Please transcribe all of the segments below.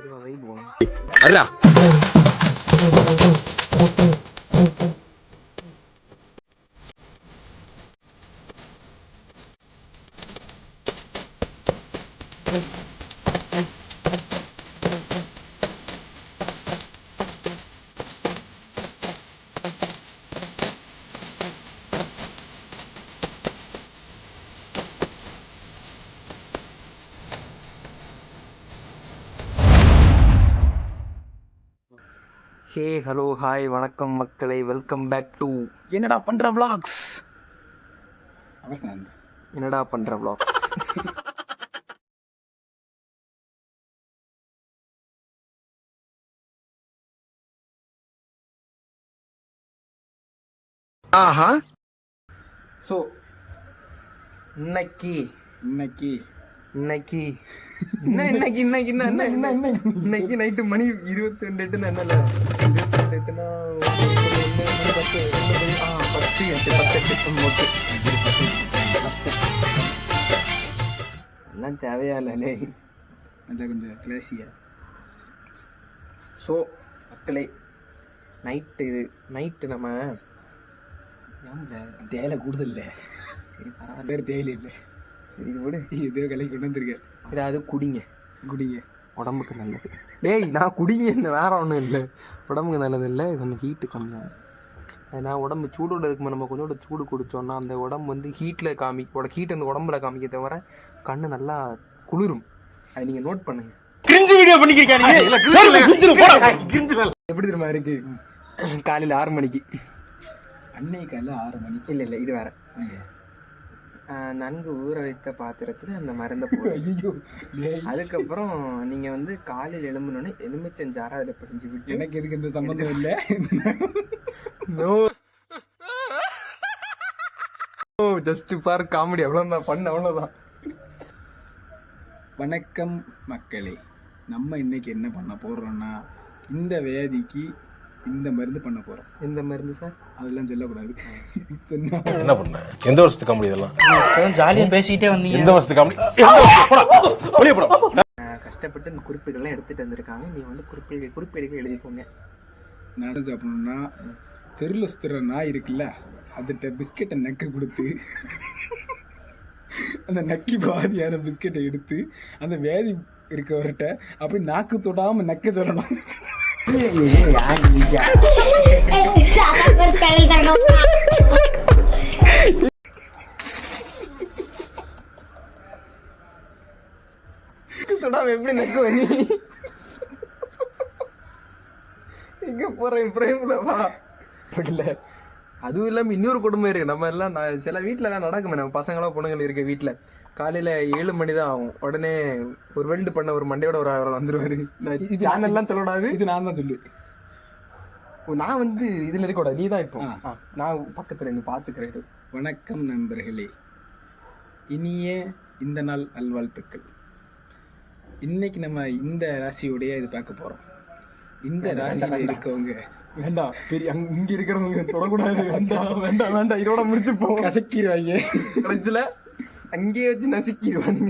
அடடா hey hello hi வணக்கம் மக்களை, வெல்கம் பேக் டு என்னடா பண்ற vlogs. என்னடா பண்ற vlogs. ஆஹா. ஸோ இன்னைக்கு நைட்டு மணி 22 என்னல 22 எல்லாம் தேவையா இல்லையே, கொஞ்சம் கிளாஸியா. ஸோ மக்களே, நைட்டு நம்ம தேயிலை கூடுதல் இல்லை. சரி பரவாயில்ல, தேயிலை இல்லை. சரி இது விட இதே கலைக்கு கொண்டு வந்திருக்கேன். ஏதாவது குடிங்க உடம்புக்கு நல்லது. டேய் நான் குடிங்க, வேற ஒன்றும் இல்லை, உடம்புக்கு நல்லது இல்லை. கொஞ்சம் ஹீட்டு கொஞ்சம், ஏன்னா உடம்பு சூடோடு இருக்கும்போது நம்ம கொஞ்சோட சூடு குடித்தோன்னா அந்த உடம்பு வந்து ஹீட்டில் ஹீட் அந்த உடம்புல காமிக்க தவிர கண்ணு நல்லா குளிரும். அதை நீங்கள் நோட் பண்ணுங்க. எப்படி தெரியுமா இருக்கு? காலையில் 6 மணிக்கு, அன்னைக்கு காலையில் 6 மணிக்கு இல்லை இது வேற. நன்கு ஊற வைத்த பாத்திரத்தில் அந்த மருந்தை போடுங்க. அதுக்கப்புறம் நீங்கள் வந்து காலையில் எழும்புனோடனே எலுமிச்சஞ்சாரை அதில் பிடிஞ்சி விட்டு. எனக்கு எதுக்கு இந்த சம்மந்தம் இல்லை. நோ ஜஸ்ட் ஃபார் காமெடி, அவ்வளோதான், பண்ண அவ்வளோதான். வணக்கம் மக்களே, நம்ம இன்னைக்கு என்ன பண்ண போறோம்னா இந்த வியாதிக்கு இந்த மருந்து பண்ண போறோம். எந்த மருந்து சார்? அதெல்லாம் சொல்லக்கூடாது. என்ன பண்ண? எந்த வருஷத்து காமெடி இதெல்லாம்? ஜாலியா பேசிக்கிட்டே வந்தீங்க. எந்த வருஷத்து காமெடி? கஷ்டப்பட்டு இந்த குறிப்புகள்லாம் எடுத்துட்டு வந்திருக்காங்க. நீ வந்து குறிப்பேடுகள் எழுதிக்கோங்க. நட சாப்பிடணும்னா தெருல சுத்துற நாய் இருக்குல்ல, அதுகிட்ட பிஸ்கெட்டை நக்க கொடுத்து அந்த நக்கி பாதியான பிஸ்கெட்டை எடுத்து அந்த வியாதி இருக்கவர்கிட்ட அப்படி நாக்கு தொடாம நக்க சொல்லணும். எப்படி நக்குவ நீ? எங்க போறேன் பிரேம்லவா? இல்ல அதுவும் இல்லாம இன்னொரு குடும்பம் இருக்கு. நம்ம எல்லாம் சில வீட்டுல எல்லாம் நடக்குமே, நம்ம பசங்களோ பொண்ணுங்கள் இருக்க வீட்டுல காலையில 7 மணி தான் ஆகும். உடனே ஒரு வெல்டு பண்ண ஒரு மண்டையோட ஒரு வந்துருவாரு. சேனல்லாம் சொல்லக்கூடாது, இது நான் தான் சொல்லு. நான் வந்து இதுல இருக்க கூடாது, நீ தான் இப்போ. நான் பக்கத்துல நீ பாத்துக்கிறேன். வணக்கம் நண்பர்களே, இனிய இந்த நாள் நல்வாழ்த்துக்கள். இன்னைக்கு நம்ம இந்த ராசியோடைய இது பார்க்க போறோம். இந்த ராசியில இருக்கவங்க வேண்டாம், பெரிய இங்க இருக்கிறவங்க தொடக்கூடாது. வேண்டாம் இதோட முடிச்சு போ. கசக்கிடுவாங்க கடைசியில அங்கேயே வச்சு நசுக்கிடுவாங்க.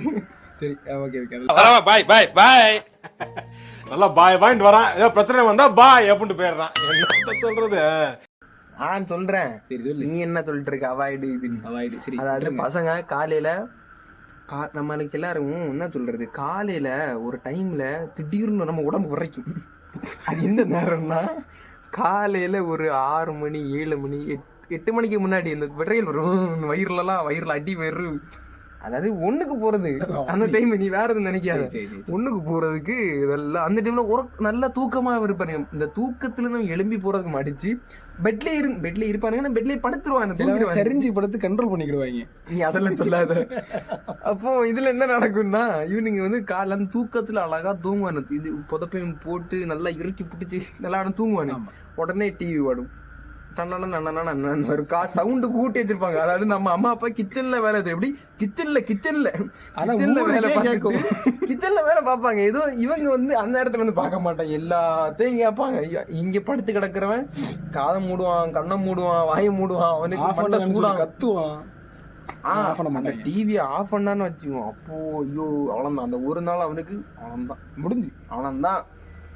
சரி ஓகே பாய் நல்லா பாய்ன்னு வரான். ஏதாவது பிரச்சனை வந்தா பாய் அப்படின்ட்டு போயிடுறான். என்ன சொல்றது? நான் சொல்றேன். சரி சொல்லு, நீ என்ன சொல்லிட்டு இருக்க? அவாய்டு. சரி, அதாவது பசங்க காலையில நம்மளுக்கு எல்லாரும் என்ன சொல்றது, காலையில ஒரு டைம்ல திடீர்னு நம்ம உடம்பு உரைக்கும். அது எந்த நேரம்னா காலையில ஒரு 6 மணி 7 மணி 8 மணிக்கு முன்னாடி இந்த விரையில் வரும். வயிறுல அடி வரும். அதாவது ஒண்ணுக்கு போறது அந்த டைம். நீ வேற எதுவும் நினைக்காத. ஒண்ணுக்கு போறதுக்கு இதெல்லாம் அந்த டைம்ல நல்ல தூக்கமா இருப்பாரு. இந்த தூக்கத்துல இருந்து எழும்பி போறதுக்கு மடிச்சு பெட்ல இருப்பானுங்க. பெட்லயே படுத்துருவாங்க, சரிஞ்சு படுத்து கண்ட்ரோல் பண்ணிக்கிடுவாங்க. நீ அதெல்லாம் சொல்லாத. அப்போ இதுல என்ன நடக்கும்னா, இவனுங்க வந்து காலைல அந்த தூக்கத்துல அழகா தூங்குவானு. இது புதப்பையும் போட்டு நல்லா இறுக்கி பிடிச்சி நல்லா தூங்குவானு. உடனே டிவி ஓடும். சவுண்டு கூட்டி வச்சிருப்பாங்க. அதாவது நம்ம அம்மா அப்பா கிச்சன்ல வேலை எப்படி கிச்சன்ல வேலை பார்ப்பாங்க. ஏதோ இவங்க வந்து அந்த நேரத்துல வந்து பார்க்க மாட்டாங்க, எல்லாத்தையும் கேட்பாங்க. இங்க படுத்து கிடக்குறவன் காதை மூடுவான், கண்ணை மூடுவான், வாயை மூடுவான், அவனுக்கு சூடான், கத்துவான். ஆஃப் பண்ண அந்த மாட்டாங்க. டிவியை ஆஃப் பண்ணான்னு வச்சுக்கோ, அப்போ ஐயோ அவ்வளோதான். அந்த ஒரு நாள் அவனுக்கு அவ்வளோதான், முடிஞ்சு அவ்வளோதான்,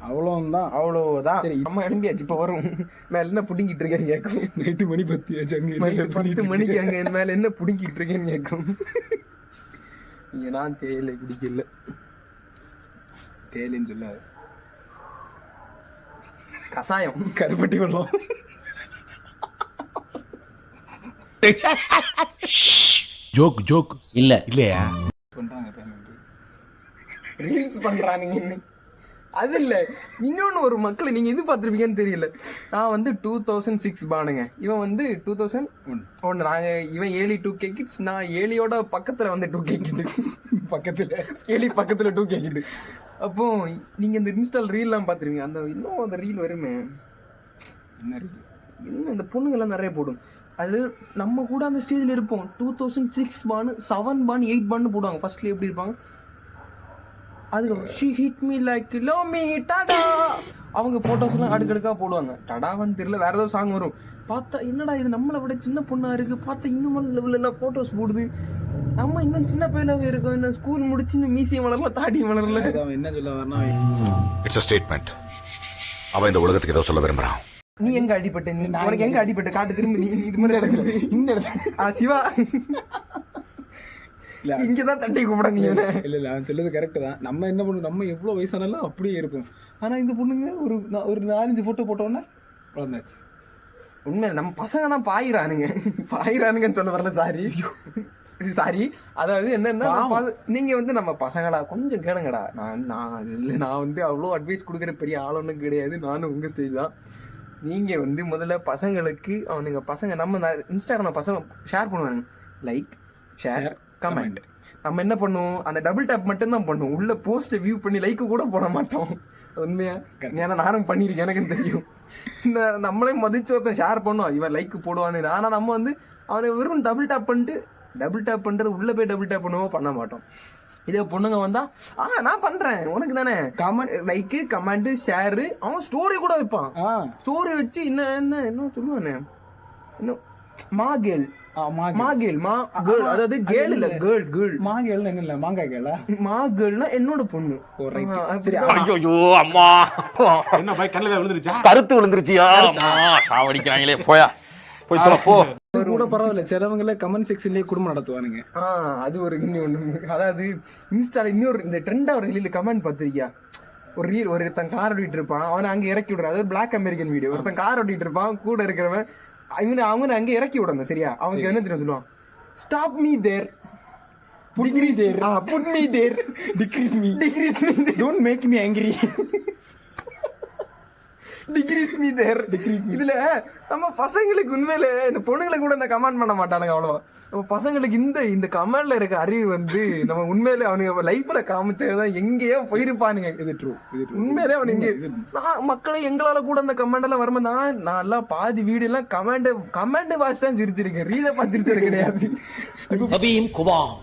அவ்வளோதான். அவ்வளோதான். சரி. நம்ம எழும்பியாச்சு, இப்போ வரும். மேல என்ன புடுங்கிட்டு இருக்கேன்னு கேட்கும். நைட்டு மணி 10 ஆச்சு. அங்க என்ன 10 பண்ணிட்டு மணிக்கு அங்க என் மேல என்ன புடுங்கிட்டு இருக்கேன்னு கேட்கும். இங்க நான் தேயிலை குடிக்கல. தேயிலைன்னு சொல்லாது, கசாயம். கருப்பட்டி வெள்ளம். ஜோக் ஜோக் இல்ல இல்லையா? பண்றாங்க பேமெண்ட். ரீல்ஸ் பண்றானுங்க இன்னும். அது இல்ல, இன்னொன்னு ஒரு மக்களை நீங்க இது பார்த்துருப்பீங்கன்னு தெரியல. நான் வந்து 2006 பானுங்க, இவன் வந்து 2001. நாங்க இவன் ஏலி 2K கிட்ஸ், நான் ஏலியோட பக்கத்துல வந்து 2K கிட். பக்கத்துல ஏலி பக்கத்துல 2K கிட். அப்போ நீங்க இந்த இன்ஸ்டால் ரீல்லாம் பார்த்துருவீங்க. அந்த இன்னும் அந்த ரீல் வருமே, என்ன இருக்கு? இன்னும் இந்த பொண்ணுங்கெல்லாம் நிறைய போடும். அது நம்ம கூட அந்த ஸ்டேஜில் இருப்போம். 2006 பான், 7 பான், 8 பான்னு போடுவாங்க. ஃபர்ஸ்ட்ல எப்படி இருப்பாங்க, அதுக்கப்புறம் she hit me like love me Tata, அவங்க போட்டோஸ் எல்லாம் அடுக்கடுக்கா போடுவாங்க. டடாவான்னு தெரியல, வேற ஏதோ சாங் வரும். பார்த்தா என்னடா இது நம்மளை விட சின்ன பொண்ணா இருக்கு, பார்த்தா இன்னும் லெவலில் எல்லாம் போட்டோஸ் போடுது. நம்ம இன்னும் சின்ன பையனாவே இருக்கோம், இன்னும் ஸ்கூல் முடிச்சு இன்னும் மீசியம் வளரல, தாடி வளரல. அவன் என்ன சொல்ல வரனா, இட்ஸ் a statement. அவன் இந்த உலகத்துக்கு ஏதோ சொல்ல விரும்புறான். நீ எங்க அடிபட்ட, நீ உனக்கு எங்க அடிபட்ட காட்டு, திரும்ப நீ இது மாதிரி இடத்துல, இந்த இடத்துல சிவா இங்கதான் தட்டி கூப்பிட நீ. இல்ல அவன் சொல்றது கரெக்ட் தான். நம்ம என்ன பண்ணுவோம், நம்ம எவ்வளவு வயசானாலும் அப்படியே இருக்கும். ஆனா இந்த பொண்ணுங்க ஒரு 4-5 போட்டோ போட்டோன்னா வளர்ந்தாச்சு. உண்மை, நம்ம பசங்க தான் பாயிரானுங்கன்னு சொல்ல வரல, சாரி. அதாவது என்னன்னா, நீங்க வந்து நம்ம பசங்களா கொஞ்சம் கேளுங்கடா. நான் வந்து அவ்வளோ அட்வைஸ் கொடுக்குற பெரிய ஆளொன்னும் கிடையாது. நானும் உங்க ஸ்டேஜ் தான். நீங்க வந்து முதல்ல பசங்களுக்கு, அவனுங்க பசங்க நம்ம இன்ஸ்டாகிராம் பசங்க ஷேர் பண்ணுவாங்க, லைக் ஷேர் கமெண்ட். நம்ம என்ன பண்ணுவோம், அந்த டபுள் டேப் மட்டும் தான் பண்ணுவோம், உள்ள போஸ்ட்டை வியூ பண்ணி லைக் கூட போட மாட்டோம். உண்மையா, ஏன்னா நானும் பண்ணியிருக்கேன், எனக்கு தெரியும். நம்மளே மதிச்சு ஒருத்தன் ஷேர் பண்ணுவோம், இவன் லைக் போடுவான்னு. ஆனா நம்ம வந்து அவனை வெறும் டபுள் டேப் பண்றது உள்ள போய் டபுள் டேப் பண்ணுவோம், பண்ண மாட்டோம். இதே பொண்ணுங்க வந்தா நான் பண்றேன் உனக்கு தானே, கமெண்ட் லைக் கமெண்ட் ஷேரு, அவன் ஸ்டோரி கூட வைப்பான். ஸ்டோரி வச்சு என்ன சொல்லுவானே, இன்னும் மாகேல், அதாவது கேர்ள் இல்ல, கேர்ள். மாங்கேல் என்ன இல்ல, மாங்காய் கேளா, மாகேல்னா என்னோட பொண்ணு. ஐயோ அம்மா, என்ன பாய் கண்ணில் விழுந்துருச்சா? கருத்து விழுந்துருச்சியா? அம்மா சாவடிக்கிறாங்களே, போய் போ. கூட பரவாயில்ல, சிலவங்கள கமெண்ட் செக்ஷன்லயே குடும்பம் நடத்துவானுங்க. அது ஒரு ஒண்ணு. அதாவது இன்ஸ்டால இன்னொரு இந்த ட்ரெண்டா ஒரு ரீல் கமெண்ட் பார்த்திருக்கியா, ஒரு ரீல் ஒருத்தன் கார் ஓட்டிட்டு இருப்பான், அவனை அங்க இறக்கி விடுறான். அதாவது பிளாக் அமெரிக்கன் வீடியோ, ஒருத்தன் கார் ஓட்டிட்டு இருப்பான், கூட இருக்கிறவன் அவங்க அங்க இறக்கி விடணும். சரியா, அவனுக்கு என்ன தெரியும் சொல்லுவான், stop me there, put me there, decrease me, don't make me angry, decrease me there. இதுல நம்ம பசங்களுக்கு உண்மையில, இந்த பொண்ணுங்களை கூட இந்த கமெண்ட் பண்ண மாட்டானுங்க அவ்வளவா. நம்ம பசங்களுக்கு இந்த கமெண்ட்ல இருக்க அறிவு வந்து நம்ம உண்மையிலே அவனுங்க லைஃப்ல காமிச்சதான் எங்கேயோ போயிருப்பானுங்க. இது ட்ரூ. உண்மையிலே அவனுங்க மக்களை எங்களால கூட அந்த கமெண்ட் எல்லாம் வரும்போது நான் எல்லாம் பாதி வீடியோ எல்லாம் கமெண்ட் வாசி தான் சிரிச்சிருக்கேன், ரீலை பார்த்து சிரிச்சது கிடையாது. கபீம் குபாம்,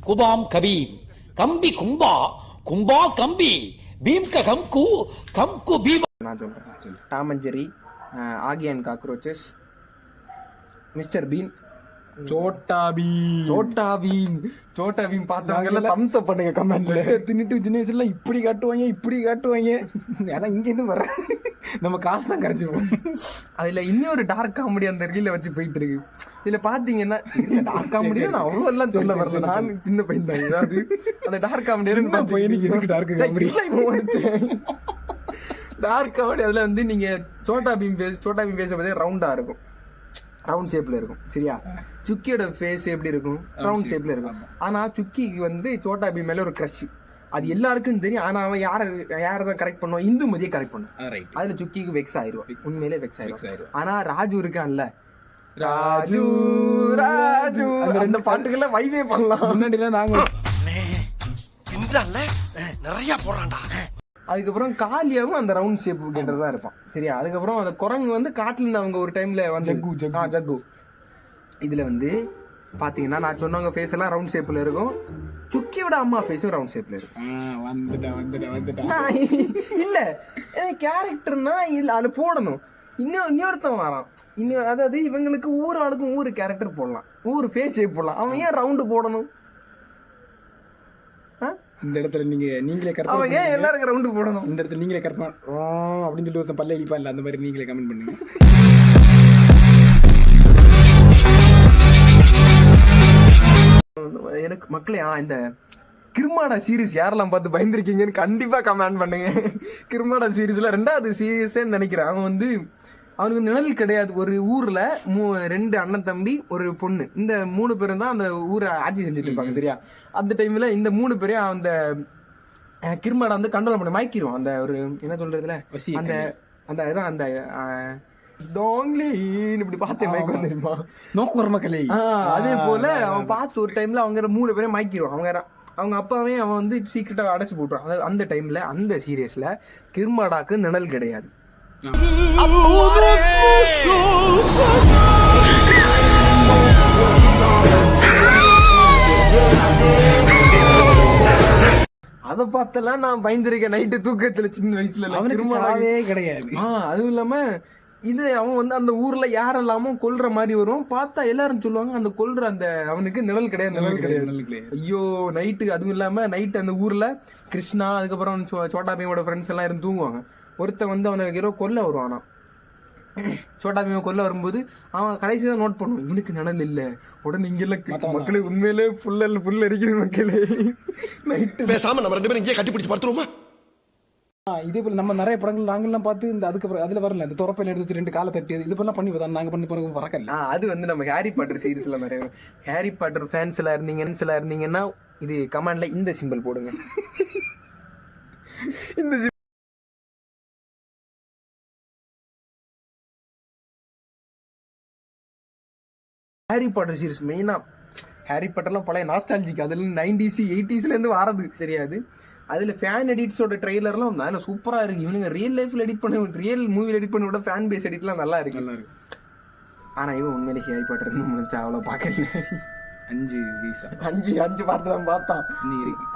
குபாம் கபீம், கம்பி கும்பா, கும்பா கம்பி, பீம் கம்கு பீம். நான் சொல்றேன், டாம் அண்ட் ஜெர்ரி, ஆகி and cockroaches, mister been, Chhota Bheem பார்த்தவங்க எல்லாம் தம்ஸ் அப் பண்ணுங்க கமெண்ட்ல. தின்னுட்டு சின்ன வயசுல இப்படி காட்டுவாங்க. ஆனா இங்க இருந்து வர நம்ம காசு தான் கரைச்சிருவோம். அதுல இன்னொரு டார்க் காமெடி அந்த ரீல வச்சு போயிட்டு இருக்கு. இதுல பாத்தீங்கன்னா டார்க் காமெடி நான் அவ்வளவு எல்லாம் சொல்ல வரல, நான் சின்ன பையன் தான். ஏதாவது அந்த டார்க் காமெடி பையனுக்கு எதுக்கு டார்க் காமெடி, டார்க் காமெடி. அதுல வந்து நீங்க சோட்டா பீம் ஃபேஸ் பார்த்தா ரவுண்டா இருக்கும், ரவுண்ட் ஷேப்ல இருக்கும். சரியா, சுக்கியோட ஃபேஸ் எப்படி இருக்கும், ரவுண்ட் ஷேப்ல இருக்கும். ஆனா சுக்கிக்கு வந்து சோட்டா பீம் மேல ஒரு கிரஷ், அது எல்லாருக்கும் தெரியும். ஆனா அவன் யாரதான் கரெக்ட் பண்ணுவான், இந்துமதியை கரெக்ட் பண்ணுவான். அதுல சுக்கிக்கு வெக்ஸ் ஆயிடுவான், உண்மையிலே வெக்ஸ் ஆயிடுவான். ஆனா ராஜு இருக்கான்ல, ராஜு அந்த பாட்டுக்கெல்லாம் வைவே பண்ணலாம். முன்னாடி எல்லாம் நாங்க நிறைய போறான்டா. அதுக்கப்புறம் காலியாவும் அந்த ரவுண்ட் ஷேப் கேட்டதான் இருப்பான். சரியா, அதுக்கப்புறம் அந்த குரங்கு வந்து காட்டுல இருந்து அவங்க ஒரு டைம்ல வந்து ஜக்கு. இதுல வந்து பாத்தீங்கன்னா நான் சொன்னவங்க ஃபேஸ் எல்லாம் ரவுண்ட் ஷேப்ல இருக்கும், சுக்கியோட அம்மா ஃபேஸும் ரவுண்ட் ஷேப்ல இருக்கும். இல்ல கேரக்டர்னா இல்ல அது போடணும். இன்னொருத்தன் வரான். அதாவது இவங்களுக்கு ஒவ்வொரு ஆளுக்கும் ஒவ்வொரு கேரக்டர் போடலாம், ஒவ்வொரு ஃபேஸ் ஷேப் போடலாம். அவன் ஏன் ரவுண்டு போடணும்? இந்த இடத்துல நீங்களே அவன் ஏன் எல்லாருக்கும் ரவுண்டு போடணும்? இந்த இடத்துல நீங்களே கரெக்ட் அப்படின்னு சொல்லிட்டு ஒருத்தன் பல்ல அடிப்பா இல்லை, அந்த மாதிரி நீங்களே கமெண்ட் பண்ணுங்க. எனக்கு மக்களே இந்த கிருமாடா சீரீஸ் யாரெல்லாம் பார்த்து பயந்துருக்கீங்கன்னு கண்டிப்பா கமெண்ட் பண்ணுங்க. கிருமாடா சீரீஸ்ல 2வது சீரீஸ்ன்னு நினைக்கிறேன். அவனுக்கு நிழல் கிடையாது. ஒரு ஊர்ல 2 அண்ணன் தம்பி ஒரு பொண்ணு, இந்த 3 பேரும் தான் அந்த ஊரை ஆட்சி செஞ்சுட்டு இருப்பாங்க. சரியா? அந்த டைம்ல இந்த 3 பேரையும் அந்த கிருமாடா வந்து கண்ட்ரோல் பண்ணி மயக்கிடுவான். அந்த ஒரு என்ன சொல்றதுல அந்த அந்த இதான் அந்த இப்படி பார்த்து மயக்கம் வந்துருமா நோக்குற மக்களே. அதே போல அவன் பார்த்து ஒரு டைம்ல அவங்க 3 பேரையும் மயக்கிடுவான். அவங்க அப்பாவே அவன் வந்து சீக்கிரட்டா அடைச்சு போட்டுருவான். அதாவது அந்த டைம்ல அந்த சீரியஸ்ல கிருமாடாக்கு நிழல் கிடையாது. அத பார்த்தெல்லாம் நான் பயந்துருக்கேன் நைட்டு தூக்கத்துல, சின்ன வயசுல கிடையாது. அதுவும் இல்லாம இது அவன் வந்து அந்த ஊர்ல யாரெல்லாமோ கொல்ற மாதிரி வரும். பார்த்தா எல்லாரும் சொல்லுவாங்க அந்த கொல்ற அந்த அவனுக்கு நிழல் கிடையாது. ஐயோ நைட்டு, அதுவும் இல்லாம நைட்டு அந்த ஊர்ல கிருஷ்ணா அதுக்கப்புறம் சோட்டா பீமோட ஃப்ரெண்ட்ஸ் எல்லாம் இருந்து தூங்குவாங்க. ஒருத்தன் வந்து அவனுக்கு ஏதோ கொல்ல வருவானா. சோட்டா பீம கொல்ல வரும்போது அவன் கடைசி தான் நோட் பண்ணுவான் இவனுக்கு நிழல் இல்ல. உடனே இங்கெல்லாம் மக்களே உண்மையிலே புல் அடிக்கிறது மக்களே. நைட்டு பேசாம நம்ம 2 பேரும் இங்கே கட்டிப்பிடிச்சு படுத்துருவோமா? இதே போல நம்ம நிறைய படங்கள் நாங்கெல்லாம் பார்த்து இந்த அதுக்கப்புறம் அதுல வரல இந்த துறப்பையில எடுத்து 2 காலை தட்டி இது பண்ணலாம் பண்ணி பார்த்தா நாங்க பண்ணி போறது வரக்கல. அது வந்து நம்ம ஹாரி பாட்டர் சீரீஸ்ல நிறைய ஹாரி பாட்டர் ஃபேன்ஸ் எல்லாம் இருந்தீங்கன்னா இது கமெண்ட்ல இந்த சிம்பிள் போடுங்க. இந்த ஹாரி பாட்டர் சீரீஸ் மெயினா ஹாரி பாட்டர்லாம் பழைய நாஸ்டாலஜிக், அதுல 90s 80sல இருந்து வரது தெரியாது. அதுல ஃபேன் எடிட்ஸோட ட்ரெய்லர்லாம் நல்ல சூப்பரா இருக்கு. இவனுங்க ரியல் லைஃப்ல எடிட் பண்ணி ரியல் மூவில எடிட் பண்ணி விட ஃபேன் பேஸ் எடிட்லாம் நல்லா இருக்கு. ஆனா இவன் உண்மையிலே ஹாரி பாட்டர் இன்னும் அவ்வளவு பார்க்கல. 5 பார்த்தான்.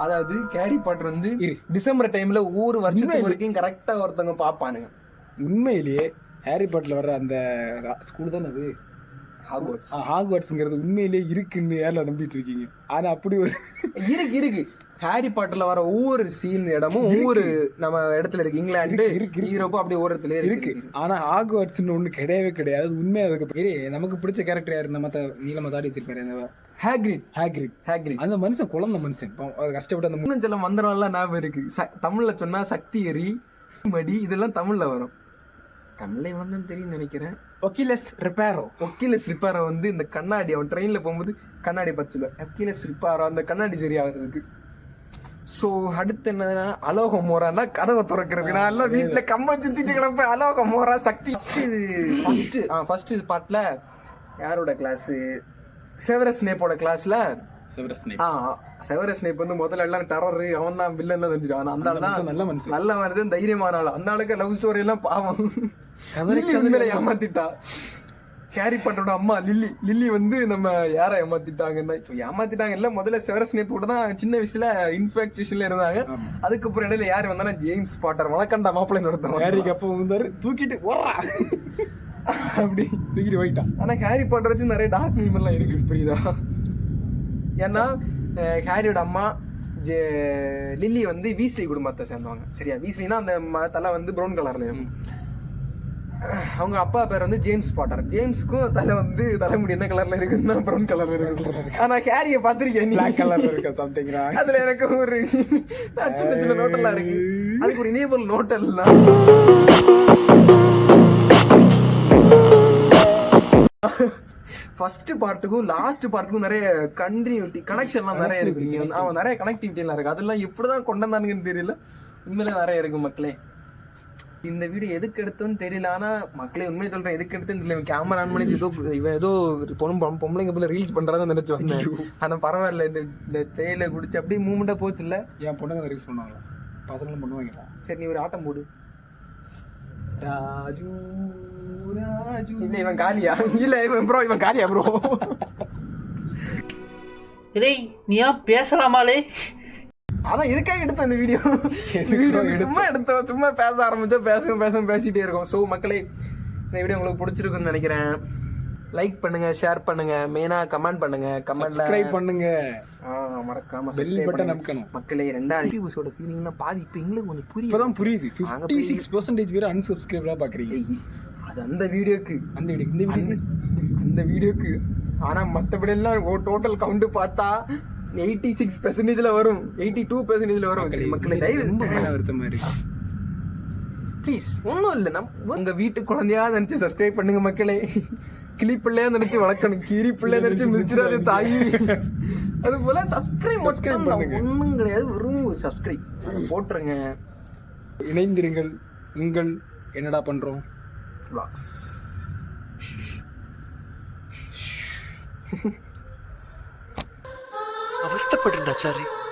அதாவது ஹாரி பாட்டர் வந்து டிசம்பர் டைம்ல ஒவ்வொரு வருஷத்துக்கு வரைக்கும் கரெக்டா ஒருத்தவங்க பாப்பானுங்க. உண்மையிலேயே ஹாரி பாட்டர்ல வர்ற அந்த ஸ்கூல் தானே அது ஹாக்வர்ட்ஸ்ங்கிறது உண்மையிலேயே இருக்குன்னு யாரில் நம்பிட்டு இருக்கீங்க? ஆனா அப்படி ஒரு இருக்கு ஹாரி பாட்டர்ல வர ஒவ்வொரு சீன் இடமும் ஒவ்வொரு நம்ம இடத்துல இருக்கு. இங்கிலாந்து யூரோப்பு அப்படி ஒரு இடத்துல இருக்கு. ஆனா ஹாக்வர்ட்ஸ்னு ஒண்ணு கிடையவே கிடையாது. உண்மையா அதுக்கு நமக்கு பிடிச்ச கேரக்டர் யாரு? நம்ம நீளமா தாடி வச்சிருப்பாரு ஹேக்ரிட். அந்த மனுஷன் குழந்தை மனுஷன் கஷ்டப்பட்டு அந்த முன்னஞ்செல்லாம் வந்தனால ஞாபகம் இருக்கு. தமிழ்ல சொன்னா சக்தி எரி மடி இதெல்லாம் தமிழ்ல வரும். தமிழ்ல வந்து தெரியும் நினைக்கிறேன். ஒக்கிலஸ் ரிப்பேரோ வந்து இந்த கண்ணாடி அவன் ட்ரெயின்ல போகும்போது கண்ணாடி பச்சுல ஒக்கிலஸ் ரிப்பேரோ அந்த கண்ணாடி சரியாகிறதுக்கு. ஸோ அடுத்து என்ன அலோக மோரானா கதவை திறக்கிறது. நான் எல்லாம் வீட்டுல கம்ப சுத்திட்டு கிடப்பேன். அலோக மோரா சக்தி ஃபர்ஸ்ட் பார்ட்ல யாரோட கிளாஸ்? செவரஸ் ஸ்னேப்போட கிளாஸ்ல செவரஸ் ஸ்னேப் வந்து முதல்ல எல்லாம் டெரர் அவன் தான் வில்லன் தெரிஞ்சுட்டான். அந்த ஆள் தான் நல்ல மனுஷன் தைரியமான ஆள். அந்த ஆளுக்கு லவ் ஸ்டோரி எல்லாம் பாவம் ஏமாத்திட்டா. ஹாரி பாட்டரோட அம்மா லில்லி வந்து நம்ம யாரை ஏமாத்திட்டாங்க இல்ல முதல்ல செவரஸ் ஸ்னேப் கூட தான் சின்ன வயசுல இன்ஃபெக்ஷன்ல இருந்தாங்க. அதுக்கப்புறம் இடையில யாரு வந்தானா ஜேம்ஸ் பாட்டர் வளர்க்கண்டா மாப்பிள்ளை நடத்துவாங்க. ஹாரிக்கு அப்போ வந்தாரு தூக்கிட்டு ஓடுறா அப்படி தூக்கிட்டு போயிட்டான். ஆனா ஹாரி பாட்டர் வச்சு நிறைய டார்க் மீம் எல்லாம் இருக்கு புரியுதா? ஏன்னா ஹாரியோட அம்மா லில்லி வந்து வீஸ்லி குடும்பத்தை சேர்ந்தவங்க. சரியா? வீஸ்லினா அந்த தலை வந்து ப்ரௌன் கலர்ல இருக்கும். அவங்க அப்பா பேர் வந்து ஜேம்ஸ் பாட்டர். ஜேம்ஸ்க்கும் தலை வந்து தலைமுடி என்ன கலர்ல இருக்குன்னா ப்ரௌன் கலர்ல இருக்கு. ஆனா ஹாரிய பாத்திருக்கேன் பிளாக் கலர்ல இருக்க சம்திங். அதுல எனக்கு ஒரு சின்ன நோட்டெல்லாம் இருக்கு. அதுக்கு ஒரு இனேபிள் நோட்டெல்லாம் ஃபர்ஸ்ட் பார்ட்டுக்கும் லாஸ்ட் பார்ட்டுக்கும் நிறைய கண்டினியூட்டி கனெக்ஷன்லாம் நிறைய இருக்கு. அவன் நிறைய கனெக்டிவிட்டி எல்லாம் இருக்கு. அதெல்லாம் எப்படிதான் கொண்டு வந்தானுங்கன்னு தெரியல. உண்மையில நிறைய இருக்கு மக்களே. இந்த வீடியோ எதுக்கு எடுத்தோன்னு தெரியல. ஆனா மக்களே உண்மையை சொல்றேன் எதுக்கு எடுத்துன்னு தெரியல. கேமரா ஆன் பண்ணி இவன் ஏதோ பொம்பளைங்க போல ரீல்ஸ் பண்றதான் நினைச்சு வந்தேன். ஆனா பரவாயில்ல. இந்த தேயில குடிச்சு அப்படியே மூமெண்டா போச்சு இல்ல. என் பொண்ணுங்க ரீல்ஸ் பண்ணுவாங்க, பசங்களும் பண்ணுவாங்க. சரி நீ ஒரு ஆட்டம் போடு. ராஜு இல்ல இவன் காலியா? இல்ல இவன் காலியா ப்ரோ? டேய் நீ பேசலாமாலே? அதான் எதுக்காக எடுத்த அந்த வீடியோ சும்மா எடுத்தோம். சும்மா பேச ஆரம்பிச்சா பேசிட்டே இருக்கோம். ஸோ மக்களே இந்த வீடியோ உங்களுக்கு பிடிச்சிருக்குன்னு நினைக்கிறேன். லைக் பண்ணுங்க, ஷேர் பண்ணுங்க, மெயினா கமெண்ட் பண்ணுங்க. கமெண்ட்ல சப்ஸ்கிரைப் பண்ணுங்க, மறக்காம பெல் subscribe பட்டன் பண்ணுங்க. அமுக்கணும். மக்களே 2வது வியூஸோட ஃபீலிங்னா பாதி இப்போ எங்களுக்கு கொஞ்சம் புரியும். இப்பதான் புரியுது. 56% பேர் அன்சப்ஸ்கிரைபரா பாக்குறீங்க. அது அந்த வீடியோக்கு, இந்த வீடியோக்கு ஆனா மத்தபடி எல்லாம் டோட்டல் கவுண்ட் பார்த்தா 86%ல வரும், 82%ல வரும். சரி மக்களே, தயவு ரொம்ப வருத்தமா இருக்கு. ப்ளீஸ் ஒன்றும் இல்லை, நம்ம உங்க வீட்டு குழந்தையா நினைச்சு சப்ஸ்கிரைப் பண்ணுங்க மக்களே. கிளி பிள்ளையா நினைச்சு வளர்க்கணும், கீரி பிள்ளையா நினைச்சு மிதிச்சிடாது தாயி. அது போல சப்ஸ்கிரைப் மட்டும் பண்ணுங்க. ஒன்றும் கிடையாது, வெறும் சப்ஸ்கிரைப் போட்டுருங்க. இணைந்திருங்கள். உங்கள் என்னடா பண்றோம் vlogs. அவஸ்தப்படுறா சாரி.